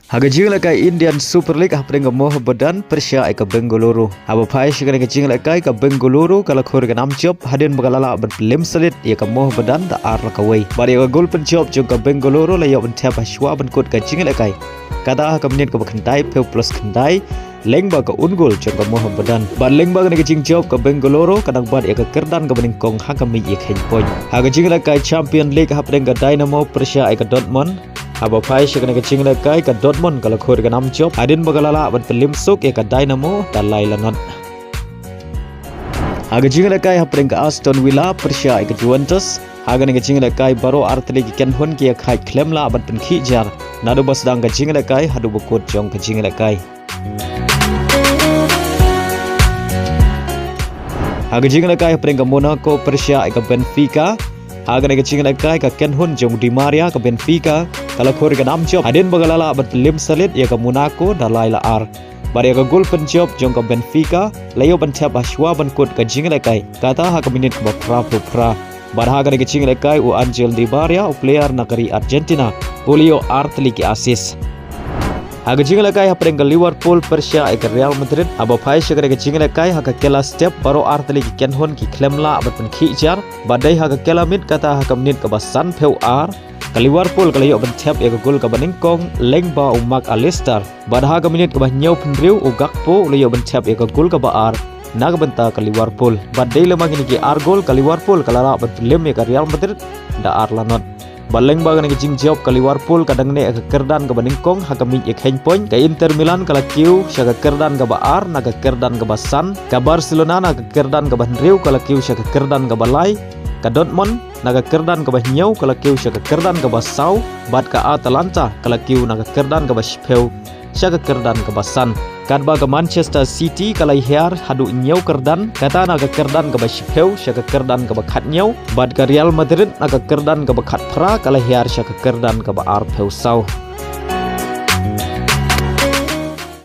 Haga jing lakai Indian Super League hapring moh badan Persya eka Bengaluru. Haba pai shikane ke jing lakai ka Bengaluru kala khur ka nam job hadin bagalala ban lim salit ya ka moh badan da ar lakawai. Bari ka gol pen job jong ka Bengaluru la yo ban tap ashwa ban kut ka jing lakai. Kata ka menit ka bakhandai pe plus khandai lengba ka ungol jong ka moh badan. Ban lengba ka jing job ka Bengaluru kadang bad ya ka kerdan ka baning kong hakami ya khen point. Haga jing lakai Champion League hapring ka Dynamo Persya eka Dortmund. Haba pai shikane ke jing lakai ka Dortmund kala khur ka nam job adin bagalala ban pelim sok ya ka Dynamo dalai lanon. Haga jing lakai hapring ka Aston Villa Persya ka Juventus. Haga ke jing lakai baro artli ki ken hon ki khai klem la ban pen khi jar nadu basdang ka jing lakai hadu bukut jong ka jing lakai. Haga jing lakai hapring ka Monaco Persya ka Benfica. Haga ke jing lakai ka ken hon jong Di Maria ka Benfica kala khur ka nam job adin bagalala ban lim salit ya ka Monaco dalai la ar. Bari ka gol pen job jong ka Benfica layo ban tap ashwa ban kut ka jing lakai kata ha ka minit ka pra. Bar haga ke jing lakai u Angel Di Maria u player nakari Argentina Julio artli ki assist. Haga jing lakai hapring ka Liverpool Persya ka Real Madrid aba phai shagare ka jing lakai haga kela step baro artli ki ken hon ki klemla ban pen khi jar badai haga kela mit kata ha ka minit ka basan peu ar ka Liverpool ka layo ban tap ya ka gol ka baning kong lengba u Mark Alister badha ka minit ka bah nyau penriu u Gakpo layo ban tap ya ka gol ka ba ar naga banta ka Liverpool badai lemang ini ki ar gol ka Liverpool ka lara ban lem ya ka Real Madrid da ar lanot baleng bagan ke jing job ka Liverpool kadang ne ka kerdan ka baning kong ha ka mi ek hen point ka Inter Milan kala kiu sya ka kerdan ka ba ar na ka kerdan ka basan ka Barcelona na ka kerdan ka banriu kala kiu sya ka kerdan ka balai ka Dortmund naga kerdan ka bah nyau kala kiu sya ka kerdan ka basau bat ka Atalanta kala kiu naga kerdan ka bashpeu sya ka kerdan ka basan kadba ka Manchester City kala hiar hadu nyau kerdan kata naga kerdan ka bashpeu sya ka kerdan ka bakhat nyau bat ka Real Madrid naga kerdan ka bakhat pra kala hiar sya ka kerdan ka ba ar peu sau.